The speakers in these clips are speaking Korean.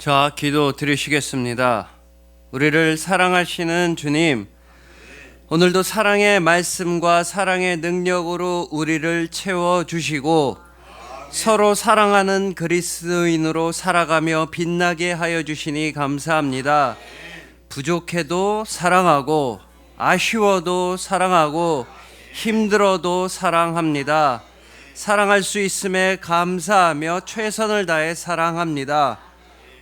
자, 기도 드리시겠습니다. 우리를 사랑하시는 주님, 오늘도 사랑의 말씀과 사랑의 능력으로 우리를 채워주시고 서로 사랑하는 그리스도인으로 살아가며 빛나게 하여 주시니 감사합니다. 부족해도 사랑하고 아쉬워도 사랑하고 힘들어도 사랑합니다. 사랑할 수 있음에 감사하며 최선을 다해 사랑합니다.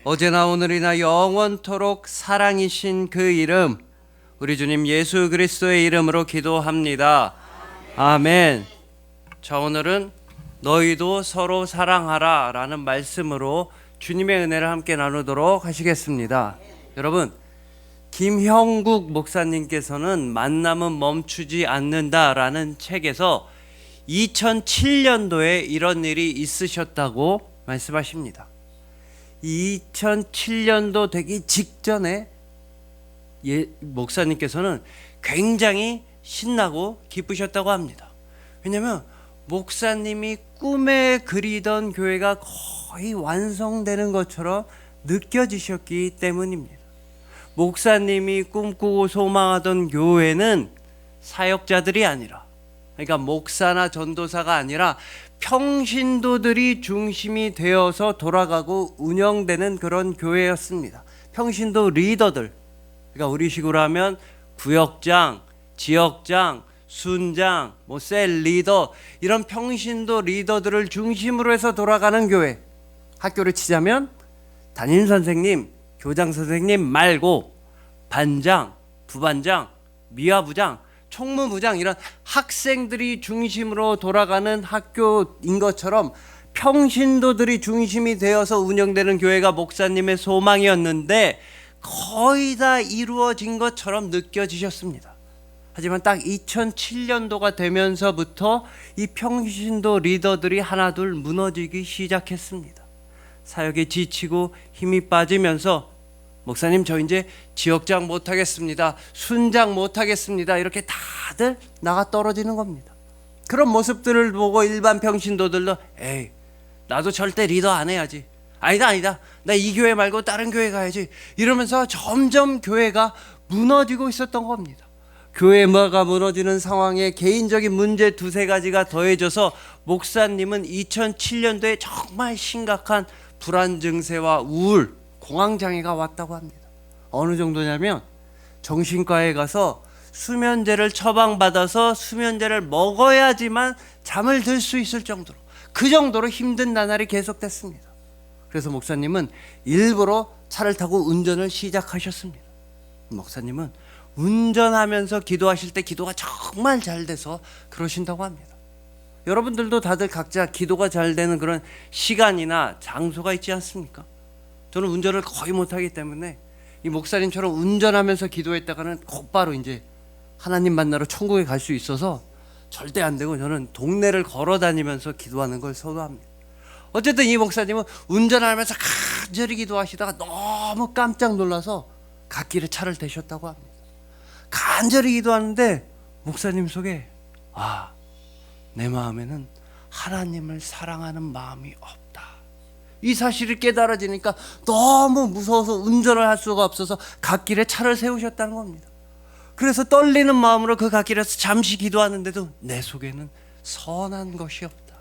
어제나 오늘이나 영원토록 사랑이신 그 이름, 우리 주님 예수 그리스도의 이름으로 기도합니다. 아멘. 자, 오늘은 너희도 서로 사랑하라 라는 말씀으로 주님의 은혜를 함께 나누도록 하시겠습니다. 여러분, 김형국 목사님께서는 만남은 멈추지 않는다 라는 책에서 2007년도에 이런 일이 있으셨다고 말씀하십니다. 2007년도 되기 직전에 목사님께서는 굉장히 신나고 기쁘셨다고 합니다. 왜냐하면 목사님이 꿈에 그리던 교회가 거의 완성되는 것처럼 느껴지셨기 때문입니다. 목사님이 꿈꾸고 소망하던 교회는 사역자들이 아니라, 그러니까 목사나 전도사가 아니라 평신도들이 중심이 되어서 돌아가고 운영되는 그런 교회였습니다. 평신도 리더들, 그러니까 우리식으로 하면 구역장, 지역장, 순장, 셀 리더, 이런 평신도 리더들을 중심으로 해서 돌아가는 교회. 학교를 치자면 담임 선생님, 교장 선생님 말고 반장, 부반장, 미화부장, 총무부장, 이런 학생들이 중심으로 돌아가는 학교인 것처럼 평신도들이 중심이 되어서 운영되는 교회가 목사님의 소망이었는데 거의 다 이루어진 것처럼 느껴지셨습니다. 하지만 딱 2007년도가 되면서부터 이 평신도 리더들이 하나둘 무너지기 시작했습니다. 사역에 지치고 힘이 빠지면서 목사님, 저 이제 지역장 못하겠습니다, 순장 못하겠습니다, 이렇게 다들 나가 떨어지는 겁니다. 그런 모습들을 보고 일반 평신도들도 에이, 나도 절대 리더 안 해야지, 아니다, 나 이 교회 말고 다른 교회 가야지, 이러면서 점점 교회가 무너지고 있었던 겁니다. 교회가 무너지는 상황에 개인적인 문제 두세 가지가 더해져서 목사님은 2007년도에 정말 심각한 불안 증세와 우울, 공황장애가 왔다고 합니다. 어느 정도냐면 정신과에 가서 수면제를 처방받아서 수면제를 먹어야지만 잠을 들 수 있을 정도로, 그 정도로 힘든 나날이 계속됐습니다. 그래서 목사님은 일부러 차를 타고 운전을 시작하셨습니다. 목사님은 운전하면서 기도하실 때 기도가 정말 잘 돼서 그러신다고 합니다. 여러분들도 다들 각자 기도가 잘 되는 그런 시간이나 장소가 있지 않습니까? 저는 운전을 거의 못하기 때문에 이 목사님처럼 운전하면서 기도했다가는 곧바로 이제 하나님 만나러 천국에 갈 수 있어서 절대 안 되고, 저는 동네를 걸어 다니면서 기도하는 걸 선호합니다. 어쨌든 이 목사님은 운전하면서 간절히 기도하시다가 너무 깜짝 놀라서 갓길에 차를 대셨다고 합니다. 간절히 기도하는데 목사님 속에 내 마음에는 하나님을 사랑하는 마음이 없다, 이 사실이 깨달아지니까 너무 무서워서 운전을 할 수가 없어서 갓길에 차를 세우셨다는 겁니다. 그래서 떨리는 마음으로 그 갓길에서 잠시 기도하는데도 내 속에는 선한 것이 없다,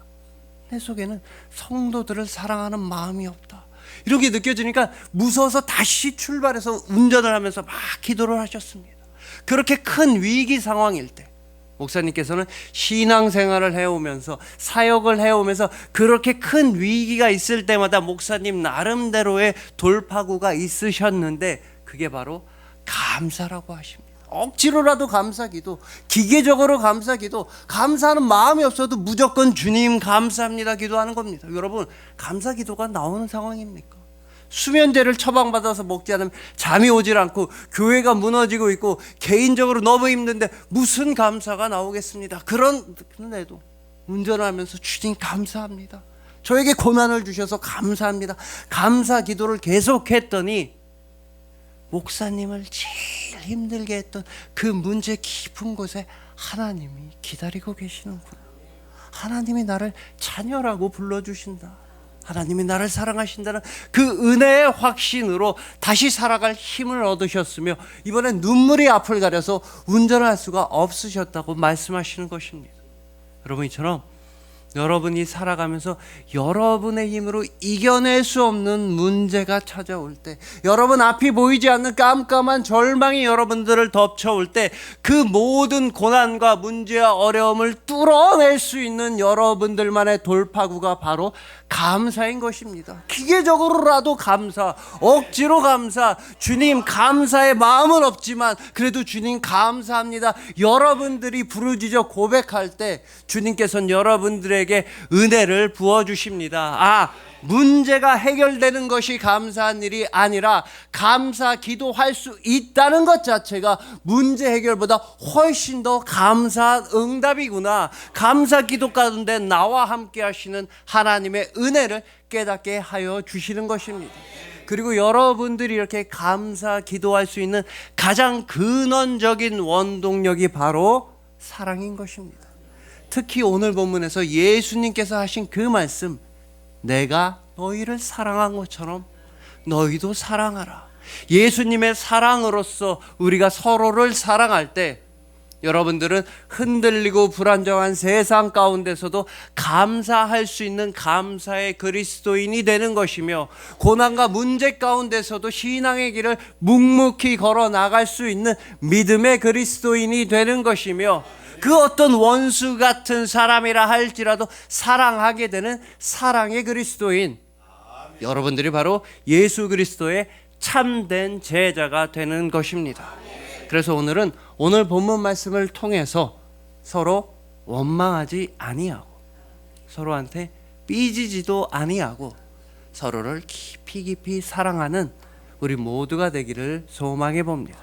내 속에는 성도들을 사랑하는 마음이 없다, 이렇게 느껴지니까 무서워서 다시 출발해서 운전을 하면서 막 기도를 하셨습니다. 그렇게 큰 위기 상황일 때 목사님께서는 신앙생활을 해오면서 사역을 해오면서 그렇게 큰 위기가 있을 때마다 목사님 나름대로의 돌파구가 있으셨는데 그게 바로 감사라고 하십니다. 억지로라도 감사기도, 기계적으로 감사기도, 감사하는 마음이 없어도 무조건 주님 감사합니다 기도하는 겁니다. 여러분, 감사기도가 나오는 상황입니까? 수면제를 처방받아서 먹지 않으면 잠이 오질 않고 교회가 무너지고 있고 개인적으로 너무 힘든데 무슨 감사가 나오겠습니다. 그런데도 운전하면서 주님 감사합니다, 저에게 고난을 주셔서 감사합니다, 감사 기도를 계속했더니 목사님을 제일 힘들게 했던 그 문제 깊은 곳에 하나님이 기다리고 계시는구나, 하나님이 나를 자녀라고 불러주신다, 하나님이 나를 사랑하신다는 그 은혜의 확신으로 다시 살아갈 힘을 얻으셨으며 이번엔 눈물이 앞을 가려서 운전할 수가 없으셨다고 말씀하시는 것입니다. 여러분, 이처럼 여러분이 살아가면서 여러분의 힘으로 이겨낼 수 없는 문제가 찾아올 때, 여러분 앞이 보이지 않는 깜깜한 절망이 여러분들을 덮쳐올 때, 그 모든 고난과 문제와 어려움을 뚫어낼 수 있는 여러분들만의 돌파구가 바로 감사인 것입니다. 기계적으로라도 감사, 억지로 감사, 주님 감사의 마음은 없지만 그래도 주님 감사합니다, 여러분들이 부르짖어 고백할 때 주님께서는 여러분들에게 은혜를 부어주십니다. 문제가 해결되는 것이 감사한 일이 아니라 감사 기도할 수 있다는 것 자체가 문제 해결보다 훨씬 더 감사한 응답이구나. 감사 기도 가운데 나와 함께 하시는 하나님의 은혜를 깨닫게 하여 주시는 것입니다. 그리고 여러분들이 이렇게 감사 기도할 수 있는 가장 근원적인 원동력이 바로 사랑인 것입니다. 특히 오늘 본문에서 예수님께서 하신 그 말씀, 내가 너희를 사랑한 것처럼 너희도 사랑하라. 예수님의 사랑으로서 우리가 서로를 사랑할 때 여러분들은 흔들리고 불안정한 세상 가운데서도 감사할 수 있는 감사의 그리스도인이 되는 것이며, 고난과 문제 가운데서도 신앙의 길을 묵묵히 걸어 나갈 수 있는 믿음의 그리스도인이 되는 것이며, 그 어떤 원수 같은 사람이라 할지라도 사랑하게 되는 사랑의 그리스도인, 여러분들이 바로 예수 그리스도의 참된 제자가 되는 것입니다. 그래서 오늘은 오늘 본문 말씀을 통해서 서로 원망하지 아니하고, 서로한테 삐지지도 아니하고, 서로를 깊이 깊이 사랑하는 우리 모두가 되기를 소망해 봅니다.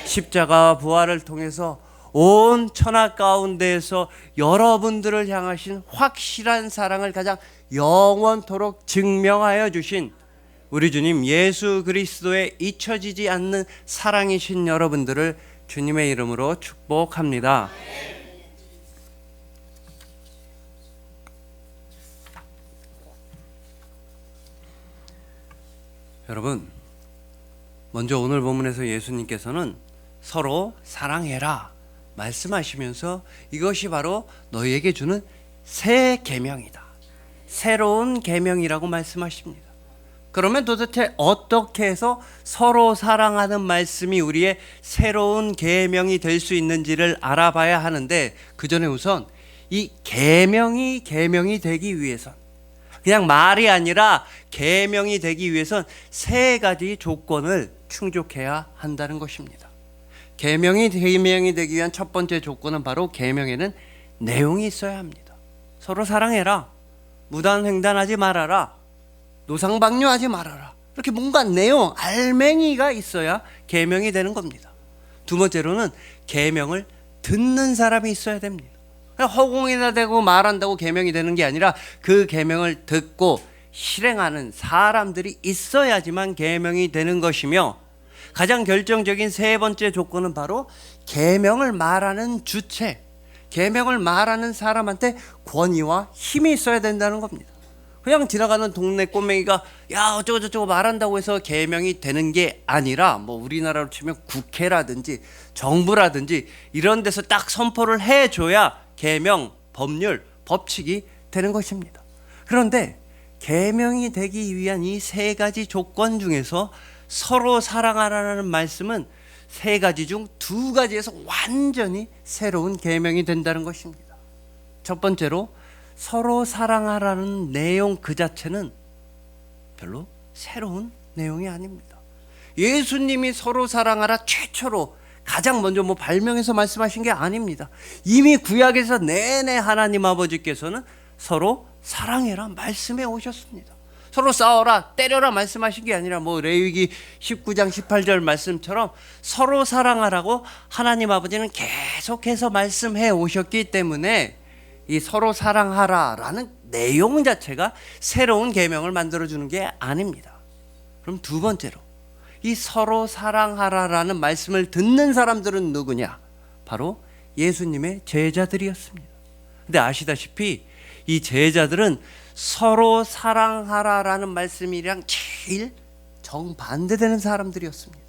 십자가 부활을 통해서 온 천하 가운데에서 여러분들을 향하신 확실한 사랑을 가장 영원토록 증명하여 주신 우리 주님 예수 그리스도의 잊혀지지 않는 사랑이신 여러분들을 주님의 이름으로 축복합니다. 여러분, 먼저 오늘 본문에서 예수님께서는 서로 사랑해라 말씀하시면서 이것이 바로 너희에게 주는 새 계명이다, 새로운 계명이라고 말씀하십니다. 그러면 도대체 어떻게 해서 서로 사랑하는 말씀이 우리의 새로운 계명이 될 수 있는지를 알아봐야 하는데, 그 전에 우선 이 계명이 되기 위해선, 그냥 말이 아니라 계명이 되기 위해선 세 가지 조건을 충족해야 한다는 것입니다. 계명이 되기 위한 첫 번째 조건은 바로 계명에는 내용이 있어야 합니다. 서로 사랑해라, 무단횡단하지 말아라, 노상방뇨하지 말아라, 이렇게 뭔가 내용, 알맹이가 있어야 계명이 되는 겁니다. 두 번째로는 계명을 듣는 사람이 있어야 됩니다. 그냥 허공에다 대고 말한다고 계명이 되는 게 아니라 그 계명을 듣고 실행하는 사람들이 있어야지만 계명이 되는 것이며, 가장 결정적인 세 번째 조건은 바로 계명을 말하는 주체, 계명을 말하는 사람한테 권위와 힘이 있어야 된다는 겁니다. 그냥 지나가는 동네 꼬맹이가 야 어쩌고 저쩌고 말한다고 해서 계명이 되는 게 아니라, 뭐 우리나라로 치면 국회라든지 정부라든지 이런 데서 딱 선포를 해줘야 계명, 법률, 법칙이 되는 것입니다. 그런데 계명이 되기 위한 이 세 가지 조건 중에서 서로 사랑하라는 말씀은 세 가지 중 두 가지에서 완전히 새로운 계명이 된다는 것입니다. 첫 번째로 서로 사랑하라는 내용 그 자체는 별로 새로운 내용이 아닙니다. 예수님이 서로 사랑하라 최초로 가장 먼저 발명해서 말씀하신 게 아닙니다. 이미 구약에서 내내 하나님 아버지께서는 서로 사랑해라 말씀해 오셨습니다. 서로 싸워라, 때려라 말씀하신 게 아니라 레위기 19장 18절 말씀처럼 서로 사랑하라고 하나님 아버지는 계속해서 말씀해 오셨기 때문에 이 서로 사랑하라라는 내용 자체가 새로운 계명을 만들어주는 게 아닙니다. 그럼 두 번째로 이 서로 사랑하라라는 말씀을 듣는 사람들은 누구냐? 바로 예수님의 제자들이었습니다. 근데 아시다시피 이 제자들은 서로 사랑하라라는 말씀이랑 제일 정반대되는 사람들이었습니다.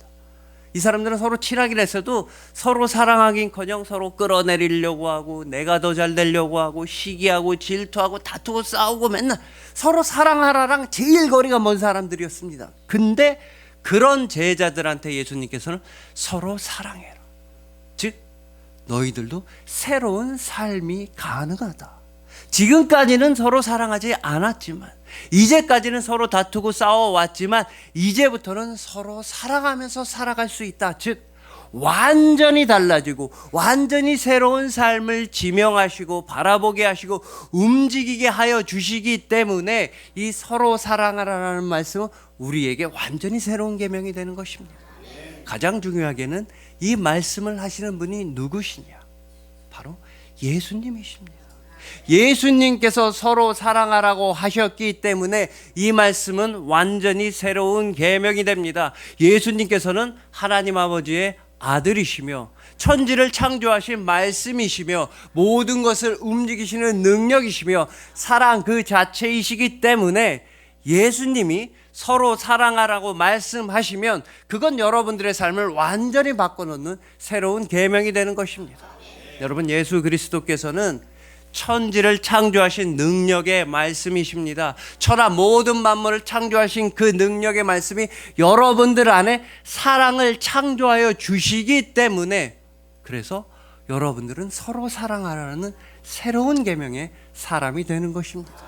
이 사람들은 서로 친하긴 했어도 서로 사랑하긴커녕 서로 끌어내리려고 하고 내가 더 잘 되려고 하고 시기하고 질투하고 다투고 싸우고 맨날 서로 사랑하라랑 제일 거리가 먼 사람들이었습니다. 근데 그런 제자들한테 예수님께서는 서로 사랑해라, 즉 너희들도 새로운 삶이 가능하다. 지금까지는 서로 사랑하지 않았지만, 이제까지는 서로 다투고 싸워왔지만 이제부터는 서로 사랑하면서 살아갈 수 있다. 즉 완전히 달라지고 완전히 새로운 삶을 지명하시고 바라보게 하시고 움직이게 하여 주시기 때문에 이 서로 사랑하라는 말씀은 우리에게 완전히 새로운 계명이 되는 것입니다. 가장 중요하게는 이 말씀을 하시는 분이 누구시냐? 바로 예수님이십니다. 예수님께서 서로 사랑하라고 하셨기 때문에 이 말씀은 완전히 새로운 계명이 됩니다. 예수님께서는 하나님 아버지의 아들이시며 천지를 창조하신 말씀이시며 모든 것을 움직이시는 능력이시며 사랑 그 자체이시기 때문에 예수님이 서로 사랑하라고 말씀하시면 그건 여러분들의 삶을 완전히 바꿔놓는 새로운 계명이 되는 것입니다. 여러분, 예수 그리스도께서는 천지를 창조하신 능력의 말씀이십니다. 천하 모든 만물을 창조하신 그 능력의 말씀이 여러분들 안에 사랑을 창조하여 주시기 때문에, 그래서 여러분들은 서로 사랑하라는 새로운 계명의 사람이 되는 것입니다.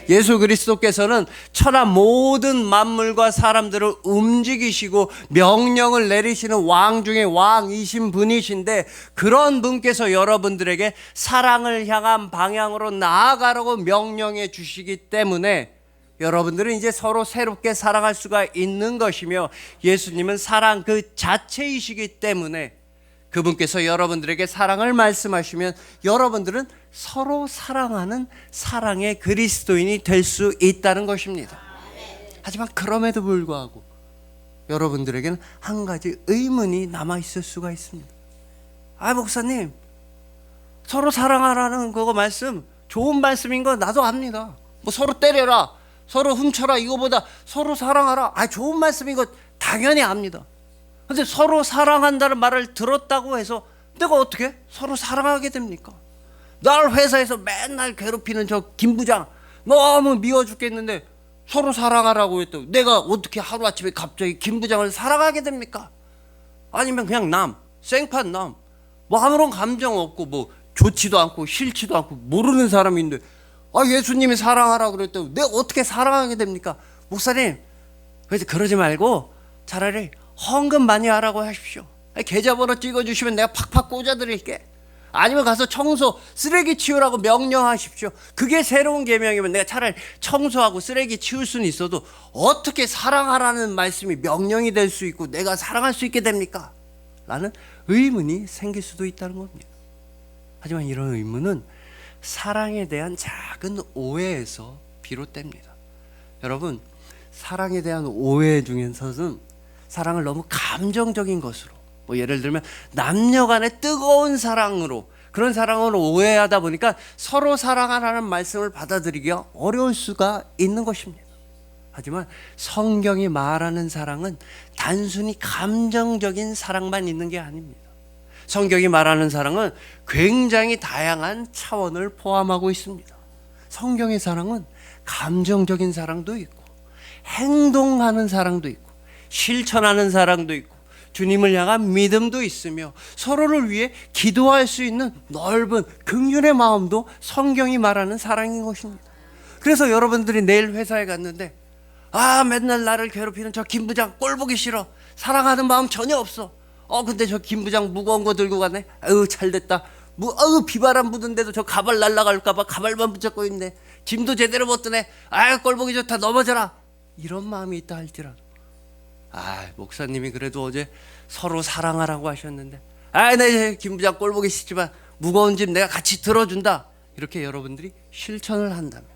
예수 그리스도께서는 천하 모든 만물과 사람들을 움직이시고 명령을 내리시는 왕 중에 왕이신 분이신데, 그런 분께서 여러분들에게 사랑을 향한 방향으로 나아가라고 명령해 주시기 때문에 여러분들은 이제 서로 새롭게 사랑할 수가 있는 것이며, 예수님은 사랑 그 자체이시기 때문에 그분께서 여러분들에게 사랑을 말씀하시면 여러분들은 서로 사랑하는 사랑의 그리스도인이 될 수 있다는 것입니다. 하지만 그럼에도 불구하고 여러분들에게는 한 가지 의문이 남아 있을 수가 있습니다. 아, 목사님, 서로 사랑하라는 그거 말씀 좋은 말씀인 거 나도 압니다. 뭐 서로 때려라, 서로 훔쳐라, 이거보다 서로 사랑하라, 아, 좋은 말씀인 거 당연히 압니다. 근데 서로 사랑한다는 말을 들었다고 해서 내가 어떻게 서로 사랑하게 됩니까? 날 회사에서 맨날 괴롭히는 저 김 부장 너무 미워 죽겠는데 서로 사랑하라고 했다고 내가 어떻게 하루아침에 갑자기 김 부장을 사랑하게 됩니까? 아니면 그냥 생판 뭐 아무런 감정 없고 뭐 좋지도 않고 싫지도 않고 모르는 사람인데 예수님이 사랑하라고 그랬다고 내가 어떻게 사랑하게 됩니까? 목사님, 그래서 그러지 말고 차라리 헌금 많이 하라고 하십시오. 계좌번호 찍어주시면 내가 팍팍 꽂아드릴게. 아니면 가서 청소, 쓰레기 치우라고 명령하십시오. 그게 새로운 계명이면 내가 차라리 청소하고 쓰레기 치울 수는 있어도 어떻게 사랑하라는 말씀이 명령이 될 수 있고 내가 사랑할 수 있게 됩니까? 라는 의문이 생길 수도 있다는 겁니다. 하지만 이런 의문은 사랑에 대한 작은 오해에서 비롯됩니다. 여러분, 사랑에 대한 오해 중에서는 사랑을 너무 감정적인 것으로, 뭐 예를 들면 남녀 간의 뜨거운 사랑으로, 그런 사랑으로 오해하다 보니까 서로 사랑하라는 말씀을 받아들이기가 어려울 수가 있는 것입니다. 하지만 성경이 말하는 사랑은 단순히 감정적인 사랑만 있는 게 아닙니다. 성경이 말하는 사랑은 굉장히 다양한 차원을 포함하고 있습니다. 성경의 사랑은 감정적인 사랑도 있고 행동하는 사랑도 있고 실천하는 사랑도 있고 주님을 향한 믿음도 있으며 서로를 위해 기도할 수 있는 넓은 긍휼의 마음도 성경이 말하는 사랑인 것입니다. 그래서 여러분들이 내일 회사에 갔는데 맨날 나를 괴롭히는 저 김 부장 꼴 보기 싫어, 사랑하는 마음 전혀 없어. 근데 저 김 부장 무거운 거 들고 가네. 잘됐다. 비바람 부는데도 저 가발 날라갈까 봐 가발만 붙잡고 있네. 짐도 제대로 못 드네. 꼴 보기 좋다, 넘어져라. 이런 마음이 있다 할지라도 목사님이 그래도 어제 서로 사랑하라고 하셨는데 네, 김 부장 꼴 보기 싫지만 무거운 짐 내가 같이 들어준다. 이렇게 여러분들이 실천을 한다면,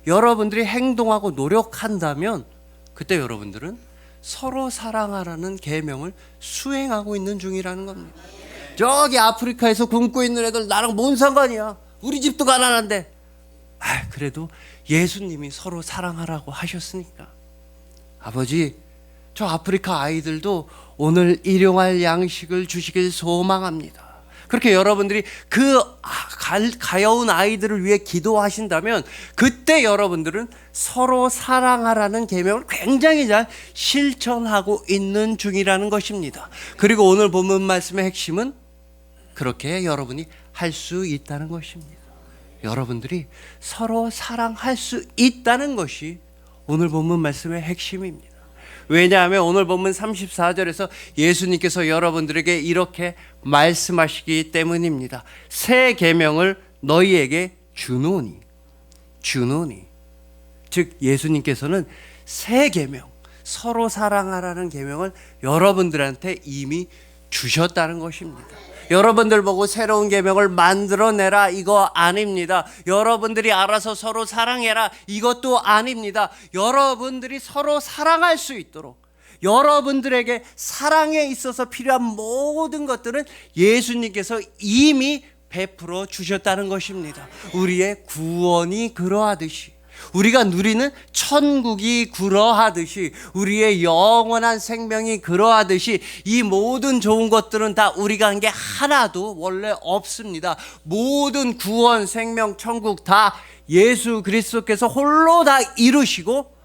여러분들이 행동하고 노력한다면 그때 여러분들은 서로 사랑하라는 계명을 수행하고 있는 중이라는 겁니다. 저기 아프리카에서 굶고 있는 애들 나랑 뭔 상관이야. 우리 집도 가난한데. 그래도 예수님이 서로 사랑하라고 하셨으니까. 아버지, 저 아프리카 아이들도 오늘 일용할 양식을 주시길 소망합니다. 그렇게 여러분들이 그 가여운 아이들을 위해 기도하신다면 그때 여러분들은 서로 사랑하라는 계명을 굉장히 잘 실천하고 있는 중이라는 것입니다. 그리고 오늘 본문 말씀의 핵심은 그렇게 여러분이 할 수 있다는 것입니다. 여러분들이 서로 사랑할 수 있다는 것이 오늘 본문 말씀의 핵심입니다. 왜냐하면 오늘 본문 34절에서 예수님께서 여러분들에게 이렇게 말씀하시기 때문입니다. 새 계명을 너희에게 주노니. 즉 예수님께서는 새 계명, 서로 사랑하라는 계명을 여러분들한테 이미 주셨다는 것입니다. 여러분들 보고 새로운 계명을 만들어내라, 이거 아닙니다. 여러분들이 알아서 서로 사랑해라, 이것도 아닙니다. 여러분들이 서로 사랑할 수 있도록 여러분들에게 사랑에 있어서 필요한 모든 것들은 예수님께서 이미 베풀어 주셨다는 것입니다. 우리의 구원이 그러하듯이, 우리가 누리는 천국이 그러하듯이, 우리의 영원한 생명이 그러하듯이 이 모든 좋은 것들은 다 우리가 한 게 하나도 원래 없습니다. 모든 구원, 생명, 천국 다 예수 그리스도께서 홀로 다 이루시고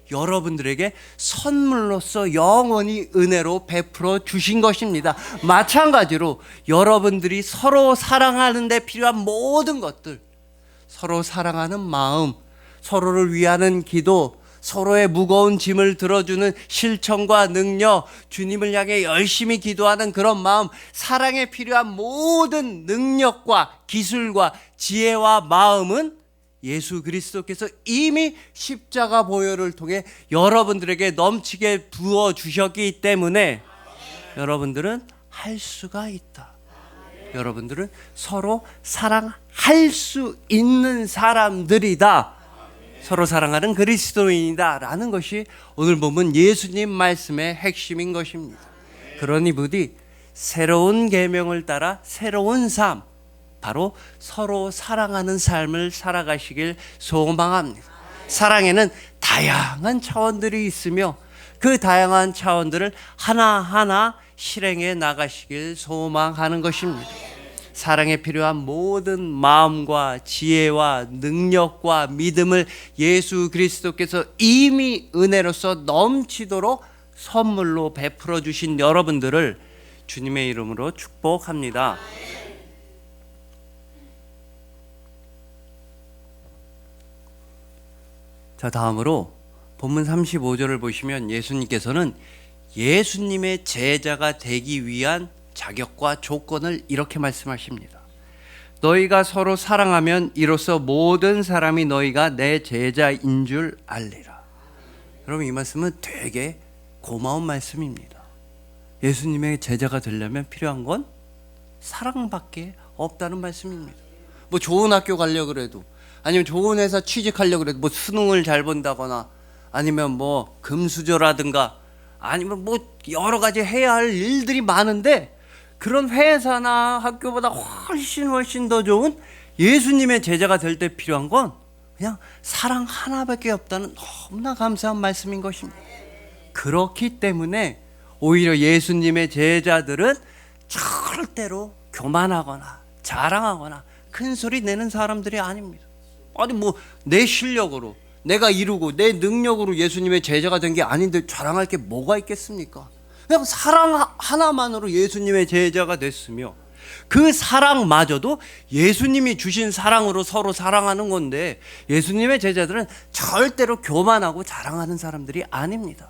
여러분들에게 선물로서 영원히 은혜로 베풀어 주신 것입니다. 마찬가지로 여러분들이 서로 사랑하는 데 필요한 모든 것들, 서로 사랑하는 마음, 서로를 위하는 기도, 서로의 무거운 짐을 들어주는 실천과 능력, 주님을 향해 열심히 기도하는 그런 마음, 사랑에 필요한 모든 능력과 기술과 지혜와 마음은 예수 그리스도께서 이미 십자가 보혈을 통해 여러분들에게 넘치게 부어주셨기 때문에 여러분들은 할 수가 있다. 여러분들은 서로 사랑할 수 있는 사람들이다. 서로 사랑하는 그리스도인이다 라는 것이 오늘 보면 예수님 말씀의 핵심인 것입니다. 그러니 부디 새로운 계명을 따라 새로운 삶, 바로 서로 사랑하는 삶을 살아가시길 소망합니다. 사랑에는 다양한 차원들이 있으며 그 다양한 차원들을 하나하나 실행해 나가시길 소망하는 것입니다. 사랑에 필요한 모든 마음과 지혜와 능력과 믿음을 예수 그리스도께서 이미 은혜로서 넘치도록 선물로 베풀어 주신 여러분들을 주님의 이름으로 축복합니다. 자, 다음으로 본문 35절을 보시면 예수님께서는 예수님의 제자가 되기 위한 자격과 조건을 이렇게 말씀하십니다. 너희가 서로 사랑하면 이로써 모든 사람이 너희가 내 제자인 줄 알리라. 여러분, 이 말씀은 되게 고마운 말씀입니다. 예수님의 제자가 되려면 필요한 건 사랑밖에 없다는 말씀입니다. 뭐 좋은 학교 가려고 그래도, 아니면 좋은 회사 취직하려고 그래도, 뭐 수능을 잘 본다거나, 아니면 뭐 금수저라든가, 아니면 뭐 여러 가지 해야 할 일들이 많은데 그런 회사나 학교보다 훨씬 더 좋은 예수님의 제자가 될 때 필요한 건 그냥 사랑 하나밖에 없다는 너무나 감사한 말씀인 것입니다. 그렇기 때문에 오히려 예수님의 제자들은 절대로 교만하거나 자랑하거나 큰 소리 내는 사람들이 아닙니다. 아니 뭐 내 실력으로 내가 이루고 내 능력으로 예수님의 제자가 된 게 아닌데 자랑할 게 뭐가 있겠습니까? 그냥 사랑 하나만으로 예수님의 제자가 됐으며 그 사랑마저도 예수님이 주신 사랑으로 서로 사랑하는 건데 예수님의 제자들은 절대로 교만하고 자랑하는 사람들이 아닙니다.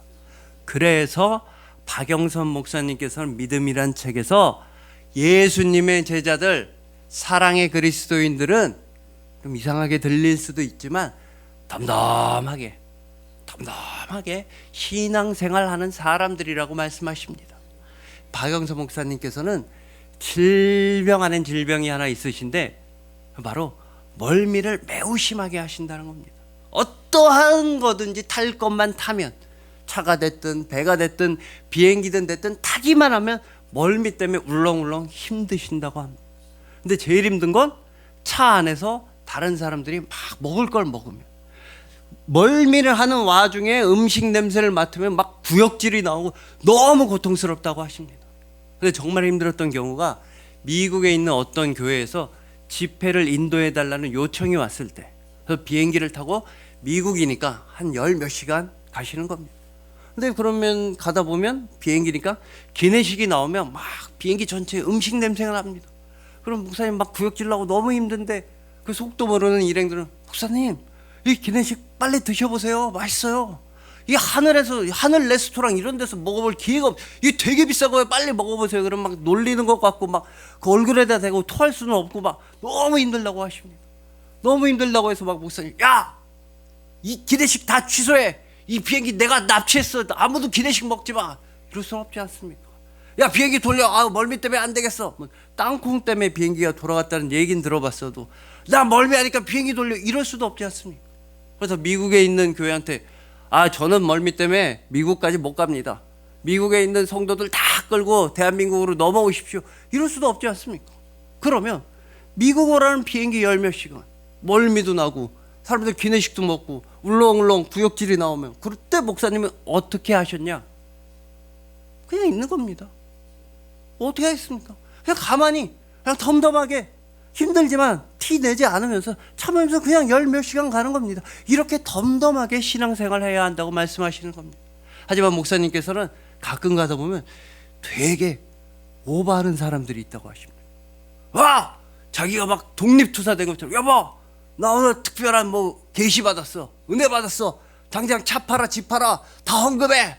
그래서 박영선 목사님께서는 믿음이란 책에서 예수님의 제자들, 사랑의 그리스도인들은 좀 이상하게 들릴 수도 있지만 덤덤하게 신앙생활하는 사람들이라고 말씀하십니다. 박영선 목사님께서는 질병 아닌 질병이 하나 있으신데 바로 멀미를 매우 심하게 하신다는 겁니다. 어떠한 거든지 탈 것만 타면, 차가 됐든 배가 됐든 비행기든 됐든 타기만 하면 멀미 때문에 울렁울렁 힘드신다고 합니다. 근데 제일 힘든 건 차 안에서 다른 사람들이 막 먹을 걸 먹으면, 멀미를 하는 와중에 음식 냄새를 맡으면 막 구역질이 나오고 너무 고통스럽다고 하십니다. 근데 정말 힘들었던 경우가 미국에 있는 어떤 교회에서 집회를 인도해 달라는 요청이 왔을 때, 그래서 비행기를 타고 미국이니까 한 열 몇 시간 가시는 겁니다. 근데 그러면 가다 보면 비행기니까 기내식이 나오면 막 비행기 전체에 음식 냄새가 납니다. 그럼 목사님 막 구역질 나고 너무 힘든데 그 속도 모르는 일행들은 목사님 이 기내식 빨리 드셔보세요. 맛있어요. 이 하늘에서 하늘 레스토랑 이런 데서 먹어볼 기회가 이게 되게 비싸고요. 빨리 먹어보세요. 그럼 막 놀리는 것 같고 막 그 얼굴에다 대고 토할 수는 없고 막 너무 힘들다고 하십니다. 너무 힘들다고 해서 막 목사님 야! 이 기내식 다 취소해. 이 비행기 내가 납치했어. 아무도 기내식 먹지 마. 이럴 수는 없지 않습니까? 야 비행기 돌려. 아 멀미 때문에 안 되겠어. 뭐, 땅콩 때문에 비행기가 돌아갔다는 얘기는 들어봤어도 나 멀미하니까 비행기 돌려. 이럴 수도 없지 않습니까? 그래서 미국에 있는 교회한테 아 저는 멀미 때문에 미국까지 못 갑니다. 미국에 있는 성도들 다 끌고 대한민국으로 넘어오십시오. 이럴 수도 없지 않습니까? 그러면 미국 오라는 비행기 열 몇 시간 멀미도 나고 사람들 기내식도 먹고 울렁울렁 구역질이 나오면 그때 목사님은 어떻게 하셨냐? 그냥 있는 겁니다. 어떻게 하겠습니까? 그냥 가만히 그냥 덤덤하게 힘들지만 티 내지 않으면서 참으면서 그냥 열 몇 시간 가는 겁니다. 이렇게 덤덤하게 신앙생활 해야 한다고 말씀하시는 겁니다. 하지만 목사님께서는 가끔 가다 보면 되게 오버하는 사람들이 있다고 하십니다. 와! 자기가 막 독립투사된 것처럼 여보! 나 오늘 특별한 뭐 계시 받았어. 은혜 받았어. 당장 차 팔아 집 팔아 다 헌금해.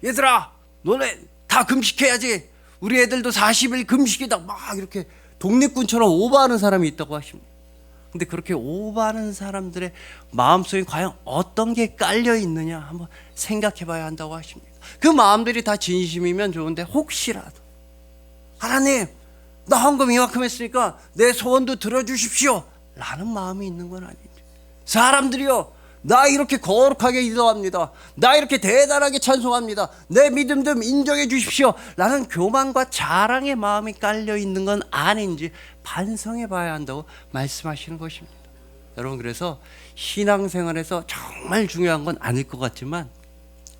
얘들아 너네 다 금식해야지. 우리 애들도 40일 금식이다. 막 이렇게 독립군처럼 오버하는 사람이 있다고 하십니다. 근데 그렇게 오버하는 사람들의 마음속에 과연 어떤 게 깔려 있느냐 한번 생각해 봐야 한다고 하십니다. 그 마음들이 다 진심이면 좋은데 혹시라도 하나님 나 헌금 이만큼 했으니까 내 소원도 들어주십시오 라는 마음이 있는 건 아닙니다. 사람들이요 나 이렇게 거룩하게 기도합니다. 나 이렇게 대단하게 찬송합니다. 내 믿음 좀 인정해 주십시오 라는 교만과 자랑의 마음이 깔려 있는 건 아닌지 반성해 봐야 한다고 말씀하시는 것입니다. 여러분 그래서 신앙생활에서 정말 중요한 건 아닐 것 같지만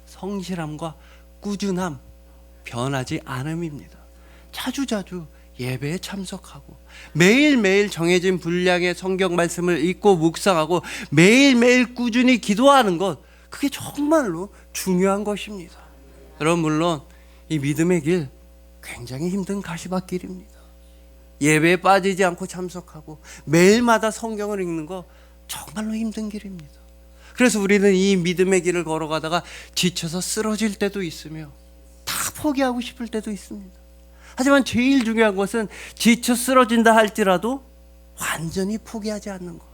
성실함과 꾸준함, 변하지 않음입니다. 자주자주 예배에 참석하고 매일매일 정해진 분량의 성경 말씀을 읽고 묵상하고 매일매일 꾸준히 기도하는 것 그게 정말로 중요한 것입니다. 여러분 물론 이 믿음의 길 굉장히 힘든 가시밭길입니다. 예배에 빠지지 않고 참석하고 매일마다 성경을 읽는 거 정말로 힘든 길입니다. 그래서 우리는 이 믿음의 길을 걸어가다가 지쳐서 쓰러질 때도 있으며 다 포기하고 싶을 때도 있습니다. 하지만 제일 중요한 것은 지쳐 쓰러진다 할지라도 완전히 포기하지 않는 것.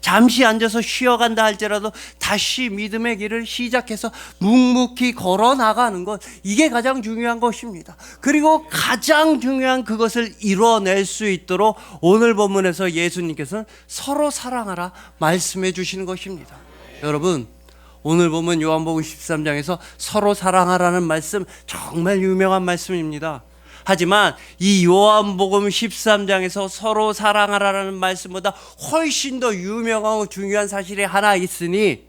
잠시 앉아서 쉬어간다 할지라도 다시 믿음의 길을 시작해서 묵묵히 걸어 나가는 것. 이게 가장 중요한 것입니다. 그리고 가장 중요한 그것을 이뤄낼 수 있도록 오늘 본문에서 예수님께서는 서로 사랑하라 말씀해 주시는 것입니다. 여러분 오늘 보면 요한복음 13장에서 서로 사랑하라는 말씀 정말 유명한 말씀입니다. 하지만 이 요한복음 13장에서 서로 사랑하라는 말씀보다 훨씬 더 유명하고 중요한 사실이 하나 있으니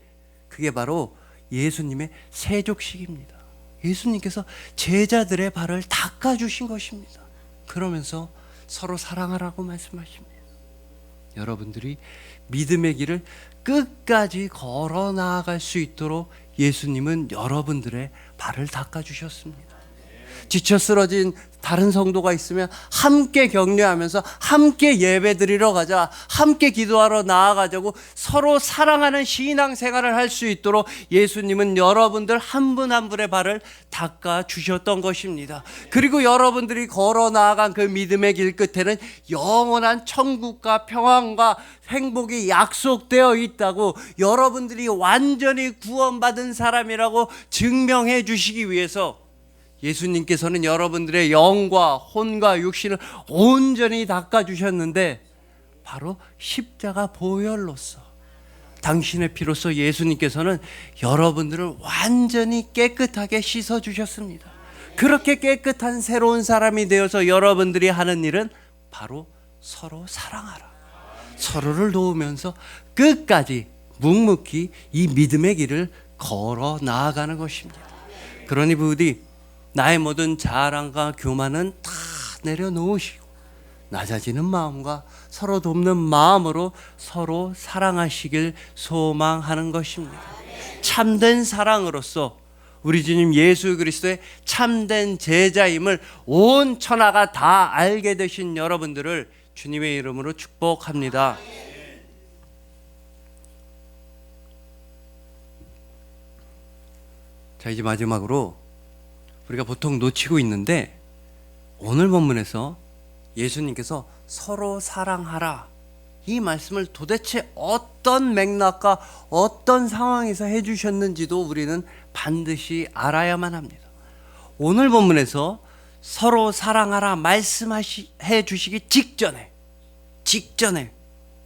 그게 바로 예수님의 세족식입니다. 예수님께서 제자들의 발을 닦아주신 것입니다. 그러면서 서로 사랑하라고 말씀하십니다. 여러분들이 믿음의 길을 끝까지 걸어 나아갈 수 있도록 예수님은 여러분들의 발을 닦아주셨습니다. 지쳐 쓰러진 다른 성도가 있으면 함께 격려하면서 함께 예배드리러 가자, 함께 기도하러 나아가자고 서로 사랑하는 신앙생활을 할 수 있도록 예수님은 여러분들 한 분 한 분의 발을 닦아주셨던 것입니다. 그리고 여러분들이 걸어 나아간 그 믿음의 길 끝에는 영원한 천국과 평안과 행복이 약속되어 있다고, 여러분들이 완전히 구원받은 사람이라고 증명해 주시기 위해서 예수님께서는 여러분들의 영과 혼과 육신을 온전히 닦아주셨는데 바로 십자가 보혈로서 당신의 피로써 예수님께서는 여러분들을 완전히 깨끗하게 씻어주셨습니다. 그렇게 깨끗한 새로운 사람이 되어서 여러분들이 하는 일은 바로 서로 사랑하라, 서로를 도우면서 끝까지 묵묵히 이 믿음의 길을 걸어 나아가는 것입니다. 그러니 부디 나의 모든 자랑과 교만은 다 내려놓으시고 낮아지는 마음과 서로 돕는 마음으로 서로 사랑하시길 소망하는 것입니다. 참된 사랑으로서 우리 주님 예수 그리스도의 참된 제자임을 온 천하가 다 알게 되신 여러분들을 주님의 이름으로 축복합니다. 자, 이제 마지막으로 우리가 보통 놓치고 있는데 오늘 본문에서 예수님께서 서로 사랑하라 이 말씀을 도대체 어떤 맥락과 어떤 상황에서 해주셨는지도 우리는 반드시 알아야만 합니다. 오늘 본문에서 서로 사랑하라 말씀해 주시기 직전에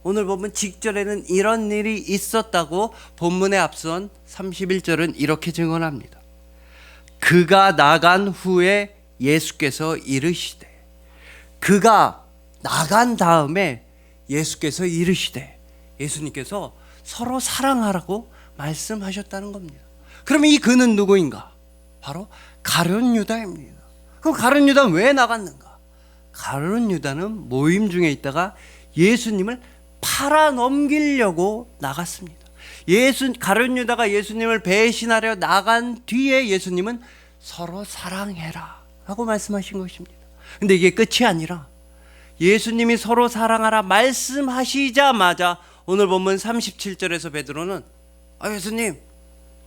오늘 본문 직전에는 이런 일이 있었다고 본문에 앞선 31절은 이렇게 증언합니다. 그가 나간 후에 예수께서 이르시되, 그가 나간 다음에 예수께서 이르시되, 예수님께서 서로 사랑하라고 말씀하셨다는 겁니다. 그러면 이 그는 누구인가? 바로 가룟 유다입니다. 그럼 가룟 유다는 왜 나갔는가? 가룟 유다는 모임 중에 있다가 예수님을 팔아 넘기려고 나갔습니다. 가룟 유다가 예수님을 배신하려 나간 뒤에 예수님은 서로 사랑해라 라고 말씀하신 것입니다. 근데 이게 끝이 아니라 예수님이 서로 사랑하라 말씀하시자마자 오늘 본문 37절에서 베드로는 예수님,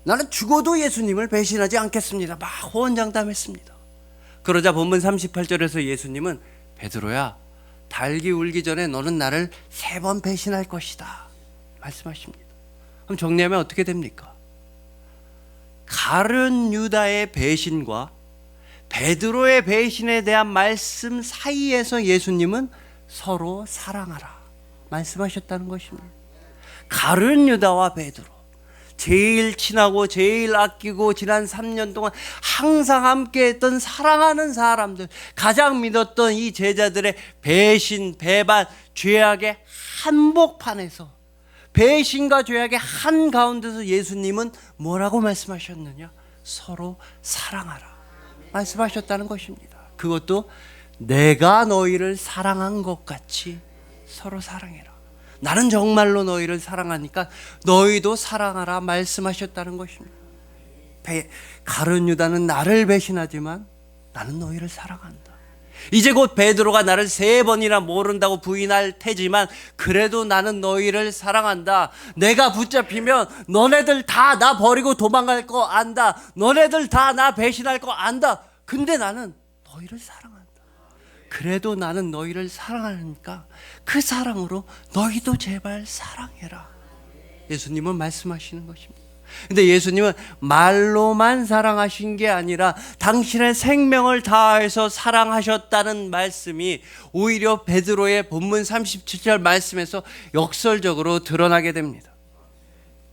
나는 죽어도 예수님을 배신하지 않겠습니다 막 호언장담했습니다. 그러자 본문 38절에서 예수님은 베드로야, 닭이 울기 전에 너는 나를 3번 배신할 것이다 말씀하십니다. 그럼 정리하면 어떻게 됩니까? 가룟 유다의 배신과 베드로의 배신에 대한 말씀 사이에서 예수님은 서로 사랑하라 말씀하셨다는 것입니다. 가룟 유다와 베드로, 제일 친하고 제일 아끼고 지난 3년 동안 항상 함께했던 사랑하는 사람들, 가장 믿었던 이 제자들의 배신, 배반, 죄악의 한복판에서, 배신과 죄악의 한가운데서 예수님은 뭐라고 말씀하셨느냐? 서로 사랑하라 말씀하셨다는 것입니다. 그것도 내가 너희를 사랑한 것 같이 서로 사랑해라. 나는 정말로 너희를 사랑하니까 너희도 사랑하라 말씀하셨다는 것입니다. 가룟 유다는 나를 배신하지만 나는 너희를 사랑한다. 이제 곧 베드로가 나를 3번이나 모른다고 부인할 테지만 그래도 나는 너희를 사랑한다. 내가 붙잡히면 너네들 다 나 버리고 도망갈 거 안다. 너네들 다 나 배신할 거 안다. 근데 나는 너희를 사랑한다. 그래도 나는 너희를 사랑하니까 그 사랑으로 너희도 제발 사랑해라. 예수님은 말씀하시는 것입니다. 근데 예수님은 말로만 사랑하신 게 아니라 당신의 생명을 다해서 사랑하셨다는 말씀이 오히려 베드로의 본문 37절 말씀에서 역설적으로 드러나게 됩니다.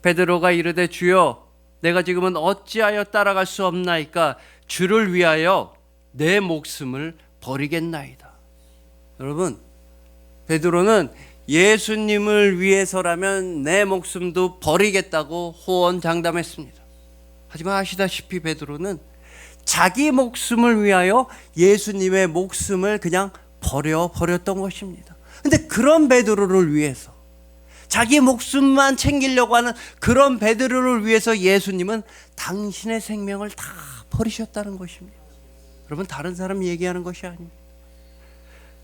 베드로가 이르되 주여, 내가 지금은 어찌하여 따라갈 수 없나이까? 주를 위하여 내 목숨을 버리겠나이다. 여러분, 베드로는 예수님을 위해서라면 내 목숨도 버리겠다고 호언장담했습니다. 하지만 아시다시피 베드로는 자기 목숨을 위하여 예수님의 목숨을 그냥 버렸던 것입니다. 근데 그런 베드로를 위해서, 자기 목숨만 챙기려고 하는 그런 베드로를 위해서 예수님은 당신의 생명을 다 버리셨다는 것입니다. 여러분, 다른 사람 얘기하는 것이 아닙니다.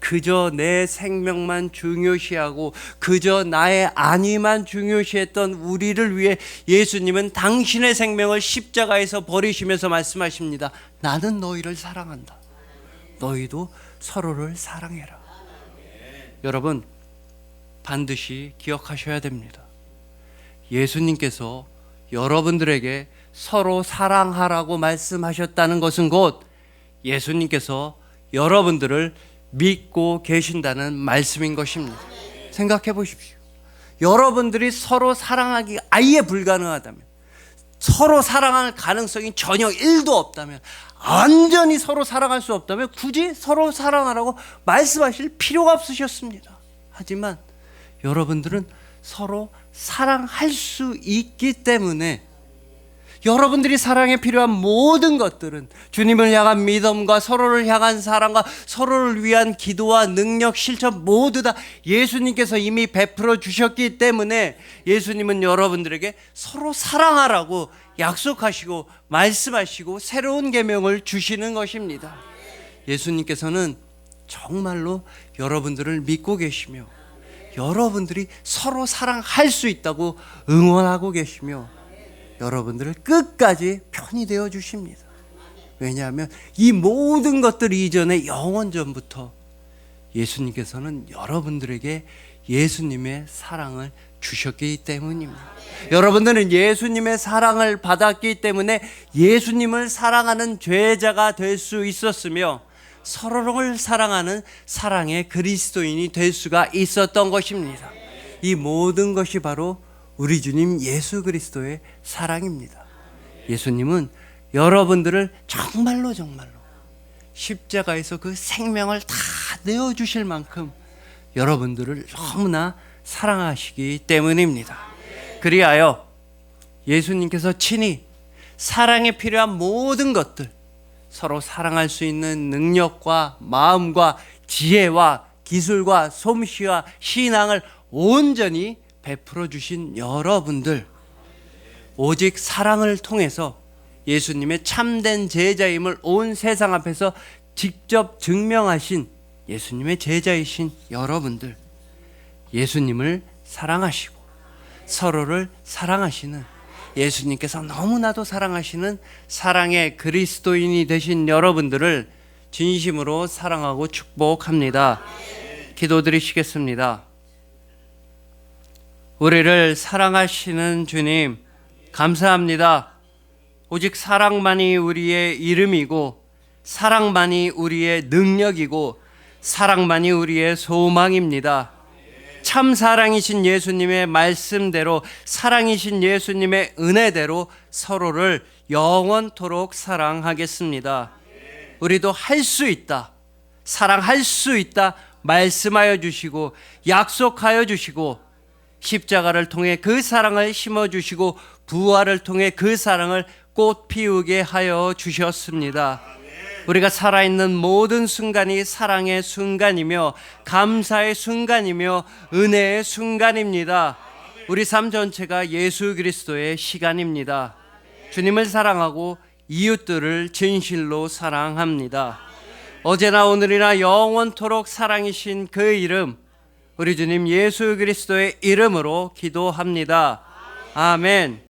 그저 내 생명만 중요시하고 그저 나의 안위만 중요시했던 우리를 위해 예수님은 당신의 생명을 십자가에서 버리시면서 말씀하십니다. 나는 너희를 사랑한다. 너희도 서로를 사랑해라. 여러분, 반드시 기억하셔야 됩니다. 예수님께서 여러분들에게 서로 사랑하라고 말씀하셨다는 것은 곧 예수님께서 여러분들을 믿고 계신다는 말씀인 것입니다. 생각해 보십시오. 여러분들이 서로 사랑하기 아예 불가능하다면, 서로 사랑할 가능성이 전혀 1도 없다면, 완전히 서로 사랑할 수 없다면 굳이 서로 사랑하라고 말씀하실 필요가 없으셨습니다. 하지만 여러분들은 서로 사랑할 수 있기 때문에 여러분들이 사랑에 필요한 모든 것들은 주님을 향한 믿음과 서로를 향한 사랑과 서로를 위한 기도와 능력, 실천 모두 다 예수님께서 이미 베풀어 주셨기 때문에 예수님은 여러분들에게 서로 사랑하라고 약속하시고 말씀하시고 새로운 계명을 주시는 것입니다. 예수님께서는 정말로 여러분들을 믿고 계시며 여러분들이 서로 사랑할 수 있다고 응원하고 계시며 여러분들을 끝까지 편히 되어 주십니다. 왜냐하면 이 모든 것들 이전에 영원전부터 예수님께서는 여러분들에게 예수님의 사랑을 주셨기 때문입니다. 여러분들은 예수님의 사랑을 받았기 때문에 예수님을 사랑하는 죄자가 될 수 있었으며 서로를 사랑하는 사랑의 그리스도인이 될 수가 있었던 것입니다. 이 모든 것이 바로 우리 주님 예수 그리스도의 사랑입니다. 예수님은 여러분들을 정말로 십자가에서 그 생명을 다 내어주실 만큼 여러분들을 너무나 사랑하시기 때문입니다. 그리하여 예수님께서 친히 사랑에 필요한 모든 것들, 서로 사랑할 수 있는 능력과 마음과 지혜와 기술과 솜씨와 신앙을 온전히 베풀어 주신 여러분들, 오직 사랑을 통해서 예수님의 참된 제자임을 온 세상 앞에서 직접 증명하신 예수님의 제자이신 여러분들, 예수님을 사랑하시고 서로를 사랑하시는 예수님께서 너무나도 사랑하시는 사랑의 그리스도인이 되신 여러분들을 진심으로 사랑하고 축복합니다. 기도드리시겠습니다. 우리를 사랑하시는 주님, 감사합니다. 오직 사랑만이 우리의 이름이고 사랑만이 우리의 능력이고 사랑만이 우리의 소망입니다. 참 사랑이신 예수님의 말씀대로, 사랑이신 예수님의 은혜대로 서로를 영원토록 사랑하겠습니다. 우리도 할 수 있다, 사랑할 수 있다 말씀하여 주시고 약속하여 주시고 십자가를 통해 그 사랑을 심어주시고 부활을 통해 그 사랑을 꽃 피우게 하여 주셨습니다. 우리가 살아있는 모든 순간이 사랑의 순간이며 감사의 순간이며 은혜의 순간입니다. 우리 삶 전체가 예수 그리스도의 시간입니다. 주님을 사랑하고 이웃들을 진실로 사랑합니다. 어제나 오늘이나 영원토록 사랑이신 그 이름, 우리 주님 예수 그리스도의 이름으로 기도합니다. 아멘.